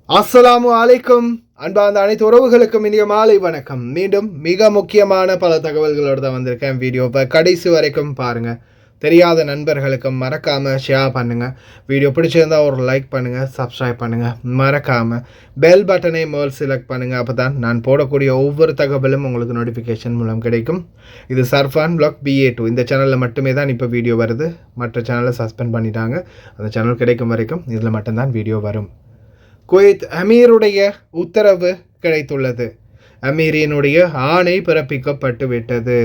அஸ்ஸலாமு அலைக்கும். அன்பார்ந்த அனைத்து உறவுகளுக்கும் இனிய மாலை வணக்கம். மீண்டும் மிக முக்கியமான பல தகவல்களோடு தான் வந்திருக்கேன். வீடியோ இப்போ கடைசி வரைக்கும் பாருங்கள். தெரியாத நண்பர்களுக்கு மறக்காமல் ஷேர் பண்ணுங்கள். வீடியோ பிடிச்சிருந்தா ஒரு லைக் பண்ணுங்கள், சப்ஸ்கிரைப் பண்ணுங்கள். மறக்காமல் பெல் பட்டனை மேல் செலக்ட் பண்ணுங்கள். அப்போ தான் நான் போடக்கூடிய ஒவ்வொரு தகவலும் உங்களுக்கு நோட்டிஃபிகேஷன் மூலம் கிடைக்கும். இது சர்ஃபான் பிளாக் BA2 இந்த சேனலில் மட்டுமே தான் இப்போ வீடியோ வருது. மற்ற சேனலை சஸ்பெண்ட் பண்ணிட்டாங்க. அந்த சேனல் கிடைக்கும் வரைக்கும் இதில் மட்டும்தான் வீடியோ வரும். குவைத் அமீருடைய உத்தரவு கிடைத்துள்ளது. அமீரினுடைய ஆணை பிறப்பிக்கப்பட்டு விட்டது.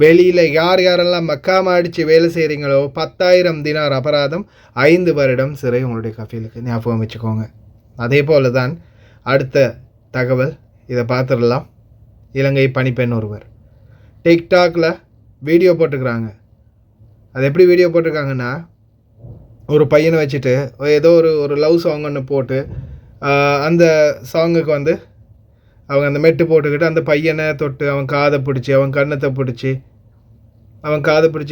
வெளியில் யாரெல்லாம் மக்காம அடித்து வேலை செய்கிறீங்களோ 10,000 தினார் அபராதம், 5 வருடம் சிறை உங்களுடைய கஃபீலுக்கு. ஞாபகம் வச்சுக்கோங்க. அதே போல தான் அடுத்த தகவல், இதை பார்த்துடலாம். இலங்கை பணிப்பெண் ஒருவர் டிக்டாக்ல வீடியோ போட்டுக்கிறாங்க. அது எப்படி வீடியோ போட்டிருக்காங்கன்னா, ஒரு பையனை வச்சுட்டு ஏதோ ஒரு லவ் சாங் ஒன்று போட்டு அந்த சாங்குக்கு வந்து அவங்க அந்த மெட்டு போட்டுக்கிட்டு அந்த பையனை தொட்டு அவன் காதை பிடிச்சி அவன் கன்னத்தை பிடிச்சி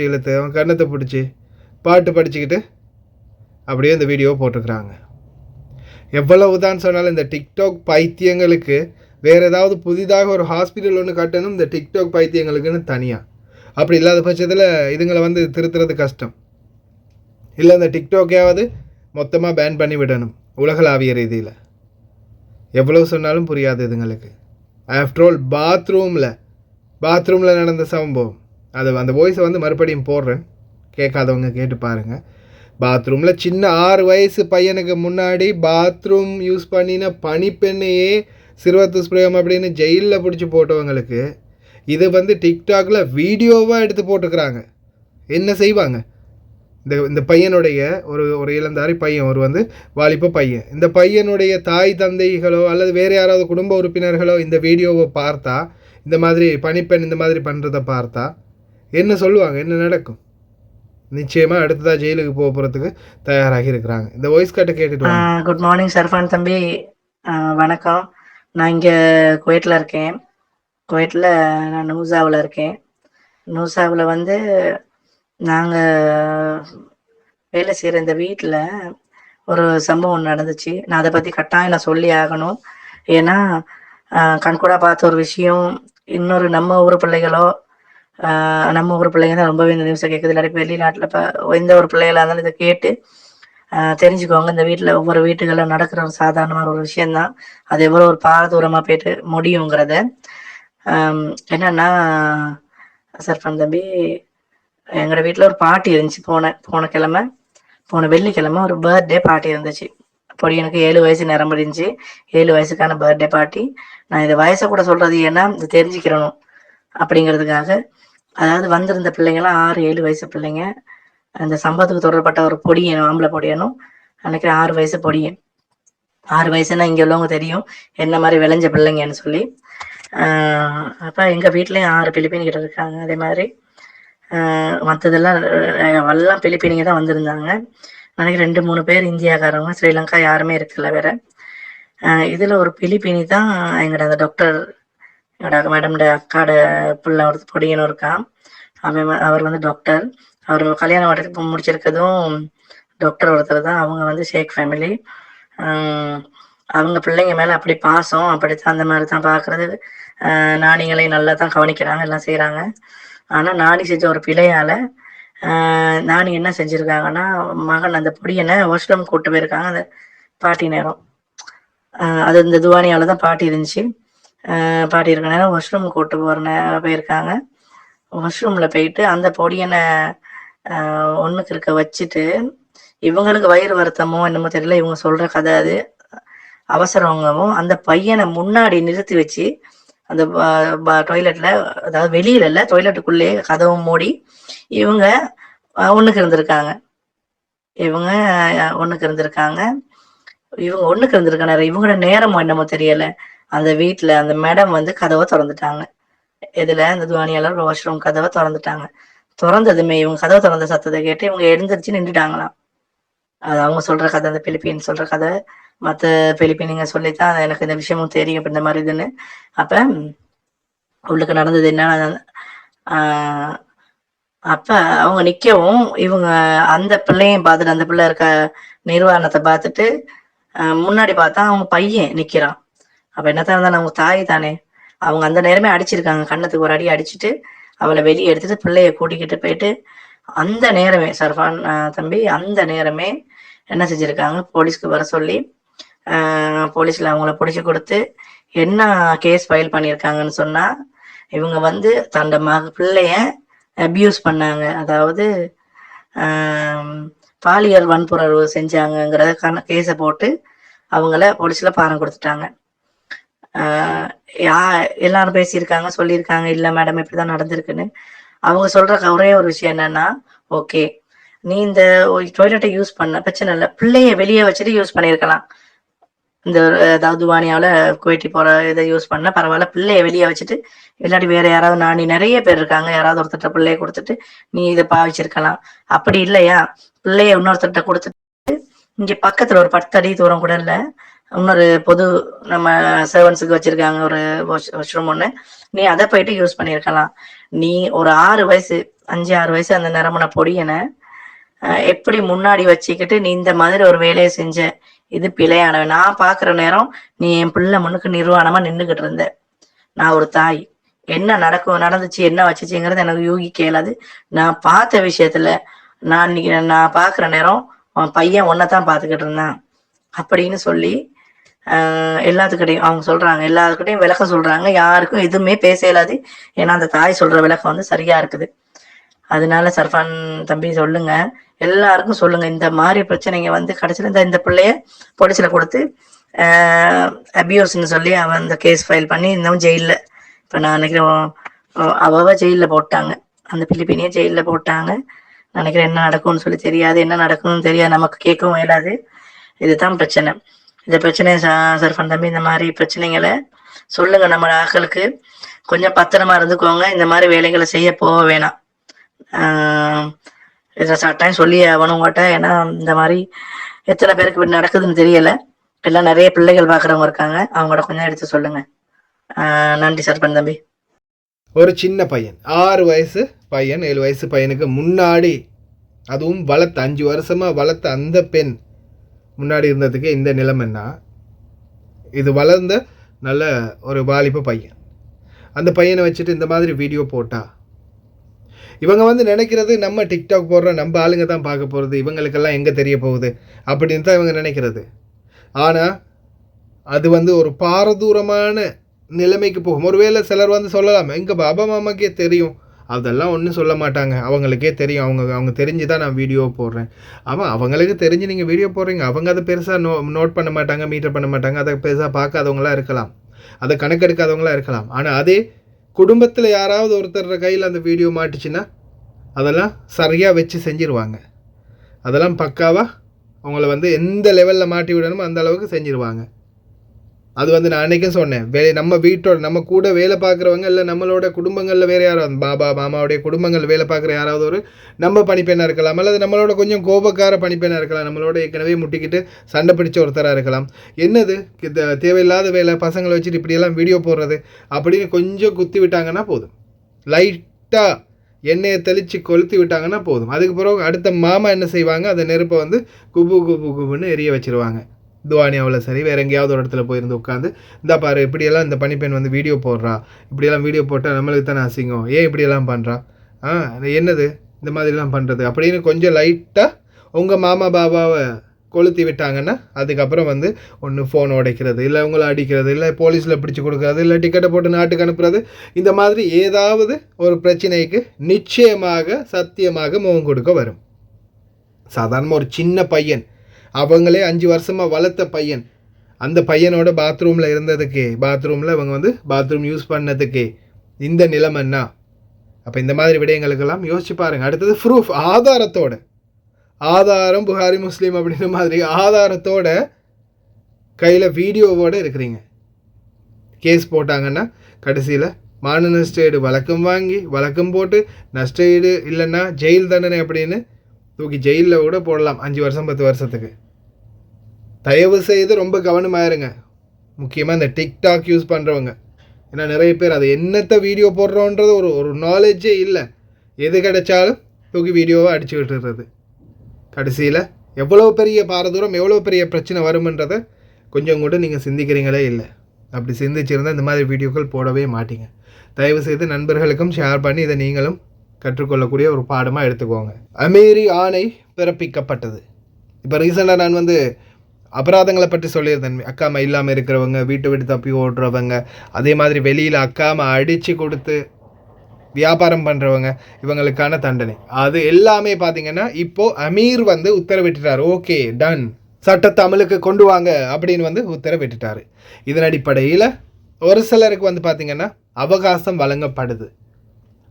இழுத்து அவன் கன்னத்தை பிடிச்சி பாட்டு படிச்சுக்கிட்டு அப்படியே இந்த வீடியோ போட்டுக்கிறாங்க. எவ்வளவு தான் சொன்னாலும் இந்த டிக்டாக் பைத்தியங்களுக்கு வேறு ஏதாவது புதிதாக ஒரு ஹாஸ்பிட்டல் ஒன்று கட்டணும். இந்த டிக்டாக் பைத்தியங்களுக்குன்னு தனியாக. அப்படி இல்லாத பட்சத்தில் இதுங்களை வந்து திருத்துறது கஷ்டம். இல்லை இந்த டிக்டாக்கையாவது மொத்தமாக பேன் பண்ணி விடணும் உலகளாவிய ரீதியில். எவ்வளோ சொன்னாலும் புரியாது இதுங்களுக்கு. ஆஃப்டர் ஆல் பாத்ரூமில் நடந்த சம்பவம். அது அந்த வாய்ஸை வந்து மறுபடியும் போடுறேன், கேட்காதவங்க கேட்டு பாருங்கள். பாத்ரூமில் சின்ன 6 வயசு பையனுக்கு முன்னாடி பாத்ரூம் யூஸ் பண்ணின பனிப்பெண்ணையே சிறுவத்து ஸ்பிரேம் அப்படின்னு ஜெயிலில் பிடிச்சி போட்டவங்களுக்கு இது வந்து டிக்டாக்ல வீடியோவாக எடுத்து போட்டுக்கிறாங்க. என்ன செய்வாங்க? இந்த பையனுடைய ஒரு இளந்தாரி பையன், ஒரு வந்து வாலிப பையன், இந்த பையனுடைய தாய் தந்தைகளோ அல்லது வேறு யாராவது குடும்ப உறுப்பினர்களோ இந்த வீடியோவை பார்த்தா, இந்த மாதிரி பணிப்பெண் இந்த மாதிரி பண்ணுறதை பார்த்தா என்ன சொல்லுவாங்க? என்ன நடக்கும்? நிச்சயமாக அடுத்ததாக ஜெயிலுக்கு போகிறதுக்கு தயாராகி இருக்கிறாங்க. இந்த வாய்ஸ் கட்டை கேட்டுட்டு. குட் மார்னிங் சர்ஃபான் தம்பி, வணக்கம். நான் இங்கே குவைட்டில் இருக்கேன். குவைட்டில் நான் நூசாவில் இருக்கேன். நூசாவில் வந்து நாங்கள் வேலை செய்கிற இந்த வீட்டில் ஒரு சம்பவம் நடந்துச்சு. நான் அதை பற்றி கட்டாயம் நான் சொல்லி ஆகணும். ஏன்னா கண்கூடா பார்த்த ஒரு விஷயம். இன்னொரு நம்ம ஊர் பிள்ளைங்க தான் ரொம்பவே இந்த நியூஸை கேட்குது. இல்லாட்டி வெளிநாட்டில் இப்போ எந்த ஒரு பிள்ளைகளாக இருந்தாலும் இதை கேட்டு தெரிஞ்சுக்கோங்க. இந்த வீட்டில் ஒவ்வொரு வீட்டுகளில் நடக்கிற ஒரு சாதாரணமான ஒரு விஷயந்தான். அது எவ்வளோ ஒரு பாரதூரமாக போயிட்டு முடியுங்கிறத. என்னன்னா சர்ஃபான் தம்பி, எங்களோட வீட்டில் ஒரு பார்ட்டி இருந்துச்சு. போன வெள்ளிக்கிழமை ஒரு பர்த்டே பார்ட்டி இருந்துச்சு. பொடியனுக்கு 7 வயசு நிரம்பிருந்துச்சு. 7 வயசுக்கான பர்த்டே பார்ட்டி. நான் இந்த வயசை கூட சொல்றது ஏன்னா இது தெரிஞ்சுக்கிறணும் அப்படிங்கிறதுக்காக. அதாவது வந்திருந்த பிள்ளைங்களாம் 6-7 வயசு பிள்ளைங்க. அந்த சம்பவத்துக்கு தொடர்பட்ட ஒரு பொடியனும், ஆம்பளை பொடியனும், அன்னைக்கு 6 வயசு பொடியன். 6 வயசுன்னா இங்கே உள்ளவங்க தெரியும் என்ன மாதிரி விளைஞ்ச பிள்ளைங்கன்னு சொல்லி. அப்போ எங்கள் வீட்லேயும் 6 பிலிப்பின் கிட்ட இருக்காங்க. அதே மாதிரி மற்றதெல்லாம் எல்லாம் பிலிப்பினிங்க தான் வந்திருந்தாங்க. நினைக்கிறேன் 2-3 பேர் இந்தியாக்காரவங்க, ஸ்ரீலங்கா யாருமே இருக்கல வேற. இதில் ஒரு பிலிப்பினி தான் எங்களோட அந்த டாக்டர், எங்களோட மேடம்ட அக்காட பிள்ளை ஒரு பொடியனும் இருக்கான். அவர் வந்து டாக்டர். அவர் கல்யாணம் முடிச்சிருக்கதும் டாக்டர் ஒருத்தர் தான். அவங்க வந்து ஷேக் ஃபேமிலி. அவங்க பிள்ளைங்க மேலே அப்படி பாசம், அப்படித்தான் அந்த மாதிரி தான் பார்க்குறது. நாணிகளையும் நல்லா தான் கவனிக்கிறாங்க, எல்லாம் செய்கிறாங்க. ஆனால் நாணி செஞ்ச ஒரு பிழையால் நாணி என்ன செஞ்சுருக்காங்கன்னா, மகன் அந்த பொடியனை வாஷ்ரூம் கூப்பிட்டு போயிருக்காங்க. அந்த பாட்டி நேரம் அது இந்த துவானியால் தான் பாட்டி இருந்துச்சு. பாட்டி இருக்க நேரம் வாஷ்ரூம் கூப்பிட்டு போயிருக்காங்க. வாஷ்ரூமில் போயிட்டு அந்த பொடியனை ஒன்றுக்கு இருக்க வச்சுட்டு, இவங்களுக்கு வயிறு வருத்தமோ என்னமோ தெரியல, இவங்க சொல்கிற கதை அது அவசரவங்கவும், அந்த பையனை முன்னாடி நிறுத்தி வச்சு அந்த டாய்லெட்டில், அதாவது வெளியில இல்லை டாய்லெட்டுக்குள்ளே கதவும் மூடி இவங்க ஒன்றுக்கு இருந்திருக்காங்க. இவங்க ஒன்றுக்கு இருந்திருக்காங்க. இவங்களோட நேரமோ என்னமோ தெரியல, அந்த வீட்டில் அந்த மேடம் வந்து கதவை திறந்துட்டாங்க. இதில் அந்த துவானியால வாஷ்ரூம் கதவை திறந்துட்டாங்க. திறந்ததுமே இவங்க கதவை திறந்த சத்தத்தை கேட்டு இவங்க எழுந்திரிச்சு நின்றுட்டாங்களாம். அது அவங்க சொல்ற கதை, அந்த பிலிப்பீன் சொல்ற கதை. மற்ற பிலிப்பீனிங்க சொல்லித்தான் எனக்கு இந்த விஷயமும் தெரியும் இந்த மாதிரி இதுன்னு. அப்ப உள்ளுக்கு நடந்தது என்ன, அப்ப அவங்க நிக்கவும் இவங்க அந்த பிள்ளையும் பார்த்துட்டு, அந்த பிள்ளை இருக்க நிர்வாணத்தை பார்த்துட்டு முன்னாடி பார்த்தா அவங்க பையன் நிக்கிறான். அப்ப என்னத்தான் இருந்தாலும் அவங்க தாய் தானே. அவங்க அந்த நேரமே அடிச்சிருக்காங்க. கன்னத்துக்கு ஒரு அடி அடிச்சுட்டு அவளை வெளியே எடுத்துட்டு பிள்ளைய கூட்டிக்கிட்டு போயிட்டு அந்த நேரமே சர்ஃபான் தம்பி அந்த நேரமே என்ன செஞ்சிருக்காங்க, போலீஸ்க்கு வர சொல்லி போலீஸ்ல அவங்கள பிடிச்சி கொடுத்து என்ன கேஸ் ஃபைல் பண்ணியிருக்காங்கன்னு சொன்னா, இவங்க வந்து தன்னோட பிள்ளைய அபியூஸ் பண்ணாங்க. அதாவது பாலியல் வன்புணர்வு செஞ்சாங்கங்கிறதுக்கான கேஸை போட்டு அவங்கள போலீஸ்ல பாரம் கொடுத்துட்டாங்க. எல்லாரும் பேசியிருக்காங்க, சொல்லியிருக்காங்க, இல்ல மேடம் இப்படிதான் நடந்திருக்குன்னு. அவங்க சொல்ற ஒரே ஒரு விஷயம் என்னன்னா, ஓகே நீ இந்த டாய்லெட்டை யூஸ் பண்ண பிரச்சனை இல்லை, பிள்ளைய வெளியே வச்சுட்டு யூஸ் பண்ணியிருக்கலாம். இந்த அதாவது துவானியாவில் குவைட்டி போற இதை யூஸ் பண்ண பரவாயில்ல, பிள்ளைய வெளியே வச்சுட்டு இல்லாட்டி வேற யாராவது நானி நிறைய பேர் இருக்காங்க, யாராவது ஒருத்தட்ட பிள்ளைய கொடுத்துட்டு நீ இதை பாவிச்சிருக்கலாம். அப்படி இல்லையா, பிள்ளைய இன்னொருத்தட்ட கொடுத்துட்டு இங்க பக்கத்துல ஒரு 10 அடி தூரம் கூட இல்ல இன்னொரு பொது நம்ம சர்வன்ஸுக்கு வச்சிருக்காங்க ஒரு வாஷ்ரூம் ஒண்ணு, நீ அதை போயிட்டு யூஸ் பண்ணிருக்கலாம். நீ ஒரு 6 வயசு 5-6 வயசு அந்த நிறமன பொடியனை எப்படி முன்னாடி வச்சுக்கிட்டு நீ இந்த மாதிரி ஒரு வேலையை செஞ்ச, இது பிழையானவ. நான் பாக்குற நேரம் நீ என் பிள்ளை முன்னுக்கு நிர்வாணமா நின்றுகிட்டு இருந்த. நான் ஒரு தாய், என்ன நடந்துச்சு என்ன வச்சுச்சுங்கிறது எனக்கு யூகிக்க இயலாது. நான் பார்த்த விஷயத்துல நான் பாக்குற நேரம் அவன் பையன் ஒன்னதான் பாத்துக்கிட்டு இருந்தான் அப்படின்னு சொல்லி எல்லாத்துக்கிட்டையும் அவங்க சொல்றாங்க, எல்லாத்துக்கிட்டையும் விளக்கம் சொல்றாங்க. யாருக்கும் எதுவுமே பேச இயலாது. ஏன்னா அந்த தாய் சொல்ற விளக்கம் வந்து சரியா இருக்குது. அதனால சர்ஃபான் தம்பி சொல்லுங்க, எல்லாருக்கும் சொல்லுங்க, இந்த மாதிரி பிரச்சனைங்க வந்து கடைசியில இந்த பிள்ளைய போலீஸ்ல கொடுத்து அபியூஸ்ன்னு சொல்லி அவன் இந்த கேஸ் ஃபைல் பண்ணி இன்னும் ஜெயில, இப்ப நான் நினைக்கிறேன் அவ ஜெயில போட்டாங்க, அந்த பிலிப்பினிய ஜெயில போட்டாங்க. நினைக்கிறேன் என்ன நடக்கும்னு சொல்லி தெரியாது, என்ன நடக்கும்னு தெரியாது, நமக்கு கேட்கவும் இயலாது. இதுதான் பிரச்சனை. இந்த பிரச்சனையை சர்ஃபான் தம்பி இந்த மாதிரி பிரச்சனைகளை சொல்லுங்க, நம்ம ஆட்களுக்கு கொஞ்சம் பத்திரமா இருந்துக்கோங்க, இந்த மாதிரி வேலைகளை செய்ய போக வேணாம். இதை சட்டம் சொல்லி அவனுங்கிட்ட, ஏன்னா இந்த மாதிரி எத்தனை பேருக்கு இப்படி நடக்குதுன்னு தெரியல. எல்லாம் நிறைய பிள்ளைகள் பாக்குறவங்க இருக்காங்க, அவங்களோட கொஞ்சம் எடுத்து சொல்லுங்க. நன்றி சர்ஃபான் தம்பி. ஒரு சின்ன பையன் 6 வயசு பையன் 7 வயசு பையனுக்கு முன்னாடி, அதுவும் வளர்த்த 5 வருஷமாக வளர்த்த அந்த பெண் முன்னாடி இருந்ததுக்கு இந்த நிலைமைன்னா, இது வளர்ந்த நல்ல ஒரு வாலிப பையன். அந்த பையனை வச்சுட்டு இந்த மாதிரி வீடியோ போட்டா இவங்க வந்து நினைக்கிறது நம்ம டிக்டாக் போடுற நம்ம ஆளுங்க தான் பார்க்க போகிறது, இவங்களுக்கெல்லாம் எங்கே தெரிய போகுது அப்படின்னு தான் இவங்க நினைக்கிறது. ஆனால் அது வந்து ஒரு பாரதூரமான நிலைமைக்கு போகும். ஒருவேளை சிலர் வந்து சொல்லலாம், எங்கள் பாபா மாமாக்கே தெரியும், அதெல்லாம் ஒன்றும் சொல்ல மாட்டாங்க, அவங்களுக்கே தெரியும், அவங்க தெரிஞ்சு தான் நான் வீடியோ போடுறேன். ஆமாம், அவங்களுக்கு தெரிஞ்சு நீங்கள் வீடியோ போடுறீங்க, அவங்க அதை பெருசாக நோட் பண்ண மாட்டாங்க, மீட்டர் பண்ண மாட்டாங்க, அதை பெருசாக பார்க்காதவங்களாம் இருக்கலாம், அதை கணக்கெடுக்காதவங்களாம் இருக்கலாம். ஆனால் அதே குடும்பத்தில் யாராவது ஒருத்தர் கையில் அந்த வீடியோ மாட்டுச்சுன்னா அதெல்லாம் சரியாக வச்சு செஞ்சிருவாங்க. அதெல்லாம் பக்காவாக அவங்கள வந்து எந்த லெவலில் மாட்டி விடணுமோ அந்த அளவுக்கு செஞ்சுருவாங்க. அது வந்து நான் அன்றைக்கும் சொன்னேன், நம்ம வீட்டோட நம்ம கூட வேலை பார்க்குறவங்க இல்லை நம்மளோட குடும்பங்களில் வேறு யாராவது பாபா மாமாவுடைய குடும்பங்கள் வேலை பார்க்குற யாராவது ஒரு நம்ம பணிப்பெண்ணாக இருக்கலாம், அல்லது நம்மளோட கொஞ்சம் கோபக்கார பணிப்பெண்ணாக இருக்கலாம், நம்மளோட ஏற்கனவே முட்டிக்கிட்டு சண்டை பிடிச்ச ஒருத்தராக இருக்கலாம். என்னது தேவையில்லாத வேலை, பசங்களை வச்சுட்டு இப்படியெல்லாம் வீடியோ போடுறது அப்படின்னு கொஞ்சம் குத்தி விட்டாங்கன்னா போதும், லைட்டாக எண்ணெயை தெளித்து கொளுத்தி விட்டாங்கன்னா போதும். அதுக்கு பிறகு அடுத்த மாமா என்ன செய்வாங்க, அந்த நெருப்பை வந்து குபுன்னு எரிய வச்சுருவாங்க. துவானியாவில் சரி வேறு எங்கேயாவது ஒரு இடத்துல போயிருந்து உட்காந்து, இந்த பாரு இப்படியெல்லாம் இந்த பனிப்பெண் வந்து வீடியோ போடுறா, இப்படியெல்லாம் வீடியோ போட்டால் நம்மளுக்கு தானே அசிங்கம், ஏன் இப்படியெல்லாம் பண்ணுறா, என்னது இந்த மாதிரிலாம் பண்ணுறது அப்படின்னு கொஞ்சம் லைட்டாக உங்கள் மாமா பாபாவை கொளுத்தி விட்டாங்கன்னா அதுக்கப்புறம் வந்து ஒன்று ஃபோன் உடைக்கிறது, இல்லை உங்களை அடிக்கிறது, இல்லை போலீஸில் பிடிச்சி கொடுக்குறது, இல்லை டிக்கெட்டை போட்டு நாட்டுக்கு அனுப்புறது, இந்த மாதிரி ஏதாவது ஒரு பிரச்சனைக்கு நிச்சயமாக சத்தியமாக முகம் கொடுக்க வரும். சாதாரணமாக ஒரு சின்ன பையன், அவங்களே 5 வருஷமாக வளர்த்த பையன், அந்த பையனோட பாத்ரூமில் இருந்ததுக்கே, பாத்ரூமில் இவங்க வந்து பாத்ரூம் யூஸ் பண்ணதுக்கே இந்த நிலைமைன்னா, அப்போ இந்த மாதிரி விடயங்களுக்கெல்லாம் யோசிச்சு பாருங்கள். அடுத்தது ப்ரூஃப், ஆதாரம் புகாரி முஸ்லீம் அப்படின்ற மாதிரி ஆதாரத்தோட கையில் வீடியோவோடு இருக்கிறீங்க. கேஸ் போட்டாங்கன்னா கடைசியில் மான நஷ்டஈடு வழக்கம் வாங்கி வழக்கம் போட்டு நஷ்டஈடு இல்லைன்னா ஜெயில் தண்டனை அப்படின்னு தூக்கி ஜெயிலில் கூட போடலாம் 5 வருஷம் 10 வருஷத்துக்கு. தயவு செய்து ரொம்ப கவனமாயிருங்க, முக்கியமாக இந்த டிக்டாக் யூஸ் பண்ணுறவங்க. ஏன்னா நிறைய பேர் அது என்னத்தை வீடியோ போடுறோன்றது ஒரு நாலேஜே இல்லை, எது கிடைச்சாலும் தூக்கி வீடியோவை அடிச்சு விட்டுறது. கடைசியில் எவ்வளோ பெரிய பாரதூரம் எவ்வளோ பெரிய பிரச்சனை வரும்ன்றதை கொஞ்சம் கூட நீங்கள் சிந்திக்கிறீங்களே இல்லை. அப்படி சிந்திச்சிருந்தால் இந்த மாதிரி வீடியோக்கள் போடவே மாட்டீங்க. தயவுசெய்து நண்பர்களுக்கும் ஷேர் பண்ணி இதை நீங்களும் கற்றுக்கொள்ளக்கூடிய ஒரு பாடமாக எடுத்துக்கோங்க. அமீரி ஆணை பிறப்பிக்கப்பட்டது. இப்போ ரீசெண்டாக நான் அபராதங்களை பற்றி சொல்லியிருந்தேன். அக்காமை இல்லாமல் இருக்கிறவங்க, வீட்டை விட்டு தப்பி ஓடுறவங்க, அதே மாதிரி வெளியில் அக்காமை அடித்து கொடுத்து வியாபாரம் பண்ணுறவங்க, இவங்களுக்கான தண்டனை அது எல்லாமே பார்த்தீங்கன்னா இப்போது அமீர் உத்தரவிட்டுட்டார். ஓகே டன், சட்டத்தை அமலுக்கு கொண்டு வாங்க அப்படின்னு உத்தரவிட்டுட்டார். இதன் அடிப்படையில் ஒரு சிலருக்கு பார்த்தீங்கன்னா அவகாசம் வழங்கப்படுது.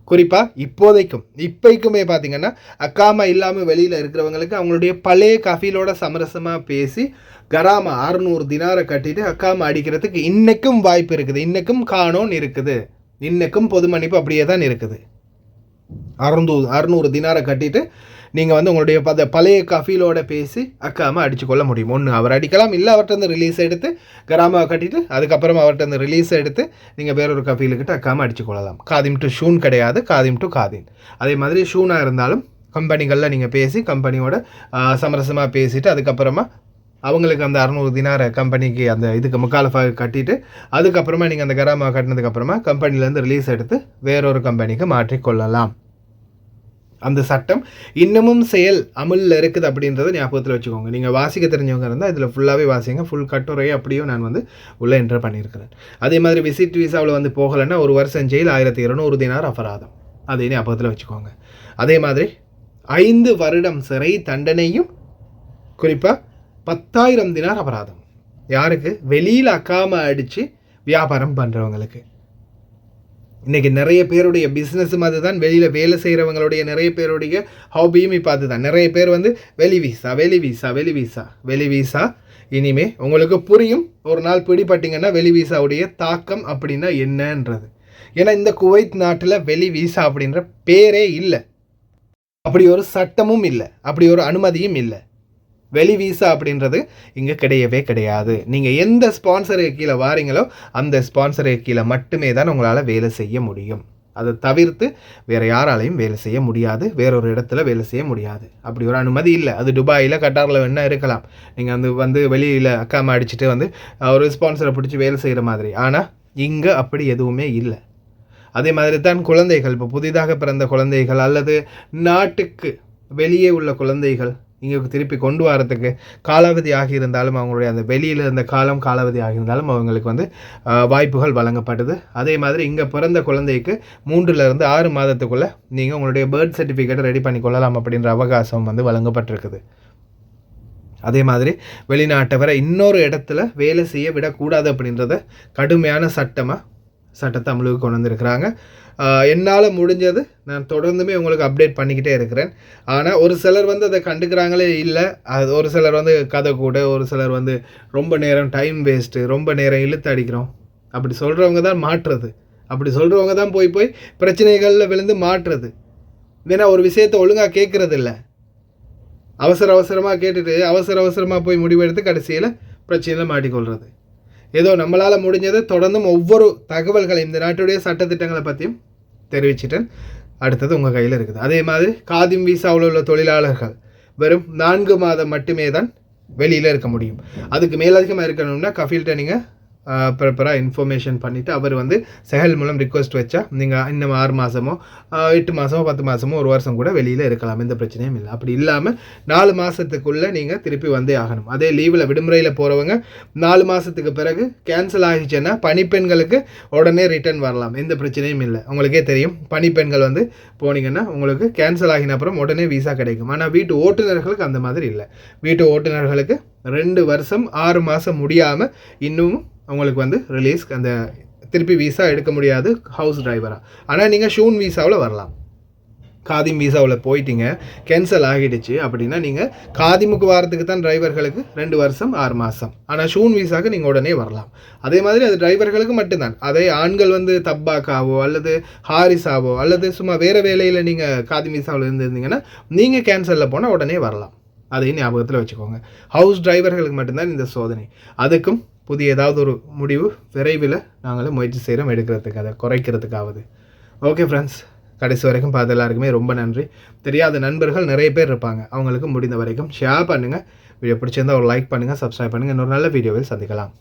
குறிப்பாக இப்போதைக்குமே பார்த்தீங்கன்னா அக்காமா இல்லாமல் வெளியில் இருக்கிறவங்களுக்கு அவங்களுடைய பழைய கஃபீலோட சமரசமாக பேசி கராமா 600 தினாரை கட்டிட்டு அக்காமா அடிக்கிறதுக்கு இன்றைக்கும் வாய்ப்பு இருக்குது. இன்றைக்கும் காணோன் இருக்குது. இன்றைக்கும் பொது மன்னிப்பு அப்படியே தான் இருக்குது. 600 தினாரை கட்டிட்டு நீங்கள் உங்களுடைய பழைய கஃபீலோட பேசி அக்காமா அடிச்சுக்கொள்ள முடியும். ஒன்று அவர் அடிக்கலாம், இல்லை அவர்கிட்ட ரிலீஸ் எடுத்து கராமாவை கட்டிட்டு அதுக்கப்புறமா அவர்கிட்ட ரிலீஸ் எடுத்து நீங்கள் வேறொரு கஃபீலுக்கிட்ட அக்காமா அடிச்சுக்கொள்ளலாம். காதிம் டு ஷூன் கிடையாது, காதிம் டு காதின். அதே மாதிரி ஷூனாக இருந்தாலும் கம்பெனிகளில் நீங்கள் பேசி கம்பெனியோட சமரசமாக பேசிவிட்டு அதுக்கப்புறமா அவங்களுக்கு அந்த 600 தினாரை கம்பெனிக்கு அந்த இதுக்கு முக்காலஃபாக கட்டிட்டு அதுக்கப்புறமா நீங்கள் அந்த கராமாவை கட்டினதுக்கப்புறமா கம்பெனிலேருந்து ரிலீஸ் எடுத்து வேறொரு கம்பெனிக்கு மாற்றிக்கொள்ளலாம். அந்த சட்டம் இன்னமும் செயல் அமலில் இருக்குது அப்படின்றத ஞாபகத்தில் வச்சுக்கோங்க. நீங்கள் வாசிக்க தெரிஞ்சவங்க இருந்தால் இதில் ஃபுல்லாகவே வாசிங்க. ஃபுல் கட்டுரையை அப்படியும் நான் உள்ளே என்டர் பண்ணியிருக்கிறேன். அதே மாதிரி விசிட் விசாவில் போகலைன்னா 1 வருஷம் ஜெயில், 1200 தினார் அபராதம். அதையும் ஞாபகத்தில் வச்சுக்கோங்க. அதே மாதிரி 5 வருடம் சிறை தண்டனையும், குறிப்பாக 10,000 தினார் அபராதம். யாருக்கு? வெளியில் அக்காம அடித்து வியாபாரம் பண்ணுறவங்களுக்கு. இன்றைக்கி நிறைய பேருடைய பிஸ்னஸும் அதுதான், வெளியில் வேலை செய்கிறவங்களுடைய நிறைய பேருடைய ஹாபியும் இப்போ அதுதான். நிறைய பேர் வெளி வீசா. இனிமே உங்களுக்கு புரியும், ஒரு நாள் பிடிப்பட்டிங்கன்னா வெளி வீசாவுடைய தாக்கம் அப்படின்னா என்னன்றது. ஏன்னா இந்த குவைத் நாட்டில் வெளி வீசா அப்படின்ற பேரே இல்லை, அப்படி ஒரு சட்டமும் இல்லை, அப்படி ஒரு அனுமதியும் இல்லை. வெளி வீசா அப்படின்றது இங்கே கிடையவே கிடையாது. நீங்கள் எந்த ஸ்பான்சருக்கு கீழே வாரீங்களோ அந்த ஸ்பான்சருக்கு கீழே மட்டுமே தான் உங்களால் வேலை செய்ய முடியும். அதை தவிர்த்து வேறு யாராலையும் வேலை செய்ய முடியாது, வேறொரு இடத்துல வேலை செய்ய முடியாது. அப்படி ஒரு அனுமதி இல்லை. அது துபாயில் கட்டாரில் வேணா இருக்கலாம். நீங்கள் வெளியில் அக்காம அடிச்சுட்டு ஒரு ஸ்பான்சரை பிடிச்சி வேலை செய்கிற மாதிரி. ஆனால் இங்கே அப்படி எதுவுமே இல்லை. அதே மாதிரி தான் குழந்தைகள், இப்போ புதிதாக பிறந்த குழந்தைகள் அல்லது நாட்டுக்கு வெளியே உள்ள குழந்தைகள் இங்கே திருப்பி கொண்டு வரத்துக்கு காலாவதி ஆகியிருந்தாலும், அவங்களுடைய அந்த வெளியில் இருந்த காலாவதி ஆகியிருந்தாலும் அவங்களுக்கு வாய்ப்புகள் வழங்கப்படுது. அதே மாதிரி இங்கே பிறந்த குழந்தைக்கு 3லிருந்து 6 மாதத்துக்குள்ளே நீங்கள் உங்களுடைய பர்த் சர்டிஃபிகேட்டை ரெடி பண்ணி கொள்ளலாம் அப்படின்ற அவகாசம் வழங்கப்பட்டிருக்குது. அதே மாதிரி வெளிநாட்டவரை இன்னொரு இடத்துல வேலை செய்ய விடக்கூடாது அப்படின்றத கடுமையான சட்டத்தை அமலுக்கு கொண்டு வந்திருக்கிறாங்க. என்னால் முடிஞ்சது நான் தொடர்ந்துமே உங்களுக்கு அப்டேட் பண்ணிக்கிட்டே இருக்கிறேன். ஆனால் ஒரு சிலர் அதை கண்டுக்கிறாங்களே இல்லை. அது ஒரு சிலர் கதை கூட, ஒரு சிலர் ரொம்ப நேரம் டைம் வேஸ்ட்டு, ரொம்ப நேரம் இழுத்து அடிக்கிறோம் அப்படி சொல்கிறவங்க தான் மாற்றுறது. அப்படி சொல்கிறவங்க தான் போய் பிரச்சனைகளில் விழுந்து மாற்றுறது. ஏன்னா ஒரு விஷயத்தை ஒழுங்காக கேட்குறது இல்லை, அவசரமாக கேட்டுட்டு அவசரமாக போய் முடிவெடுத்து கடைசியில் பிரச்சனையில் மாட்டிக்கொள்கிறது. ஏதோ நம்மளால் முடிஞ்சதை தொடர்ந்தும் ஒவ்வொரு தகவல்களை இந்த நாட்டுடைய சட்டத்திட்டங்களை பற்றியும் தெரிவிச்சிட்டேன். அடுத்தது உங்கள் கையில் இருக்குது. அதே மாதிரி காதிம் வீசாவில் உள்ள தொழிலாளர்கள் வெறும் 4 மாதம் மட்டுமே தான் வெளியில் இருக்க முடியும். அதுக்கு மேலதிகமாக இருக்கணும்னா கஃபீல்கிட்ட நீங்கள் ப்ராப்பராக இன்ஃபர்மேஷன் பண்ணிவிட்டு அவர் செஹல் மூலம் ரிக்வெஸ்ட் வச்சா நீங்கள் இன்னும் 6 மாதமோ 8 மாதமோ 10 மாதமோ 1 வருஷம் கூட வெளியில் இருக்கலாம். எந்த பிரச்சனையும் இல்லை. அப்படி இல்லாமல் 4 மாதத்துக்குள்ளே நீங்கள் திருப்பி வந்தே ஆகணும். அதே லீவில் விடுமுறையில் போகிறவங்க 4 மாதத்துக்கு பிறகு கேன்சல் ஆகிடுச்சுன்னா பணிப்பெண்களுக்கு உடனே ரிட்டர்ன் வரலாம், எந்த பிரச்சனையும் இல்லை. உங்களுக்கே தெரியும், பணிப்பெண்கள் போனீங்கன்னா உங்களுக்கு கேன்சல் ஆகின அப்புறம் உடனே வீசா கிடைக்கும். ஆனால் வீட்டு ஓட்டுநர்களுக்கு அந்த மாதிரி இல்லை. வீட்டு ஓட்டுநர்களுக்கு 2 வருஷம் 6 மாதம் முடியாமல் இன்னும் உங்களுக்கு ரிலீஸ் அந்த திருப்பி வீசா எடுக்க முடியாது ஹவுஸ் டிரைவராக. ஆனால் நீங்கள் ஷூன் வீசாவில் வரலாம். காதிம் வீசாவில் போயிட்டீங்க, கேன்சல் ஆகிடுச்சு அப்படின்னா நீங்கள் காதிமுக்கு வாரத்துக்கு தான் டிரைவர்களுக்கு 2 வருஷம் 6 மாதம். ஆனால் ஷூன் வீசாவுக்கு நீங்கள் உடனே வரலாம். அதே மாதிரி அது டிரைவர்களுக்கு மட்டும்தான். அதே ஆண்கள் தப்பாக்காவோ அல்லது ஹாரிஸாவோ அல்லது சும்மா வேறு வேலையில் நீங்கள் காதிம் வீசாவில் இருந்திருந்தீங்கன்னா நீங்கள் கேன்சலில் போனால் உடனே வரலாம். அதையும் ஞாபகத்தில் வச்சுக்கோங்க. ஹவுஸ் டிரைவர்களுக்கு மட்டும்தான் இந்த சோதனை. அதுக்கும் புதிய ஏதாவது ஒரு முடிவு விரைவில் நாங்களும் முயற்சி செய்கிறோம் எடுக்கிறதுக்கு, அதை குறைக்கிறதுக்காவது. ஓகே ஃப்ரெண்ட்ஸ், கடைசி வரைக்கும் பார்த்த எல்லாருக்குமே ரொம்ப நன்றி. தெரியாத நண்பர்கள் நிறைய பேர் இருப்பாங்க, அவங்களுக்கு முடிந்த வரைக்கும் ஷேர் பண்ணுங்கள். வீடியோ பிடிச்சிருந்தால் ஒரு லைக் பண்ணுங்கள், சப்ஸ்கிரைப் பண்ணுங்கள். இன்னொரு நல்ல வீடியோவில் சந்திக்கலாம்.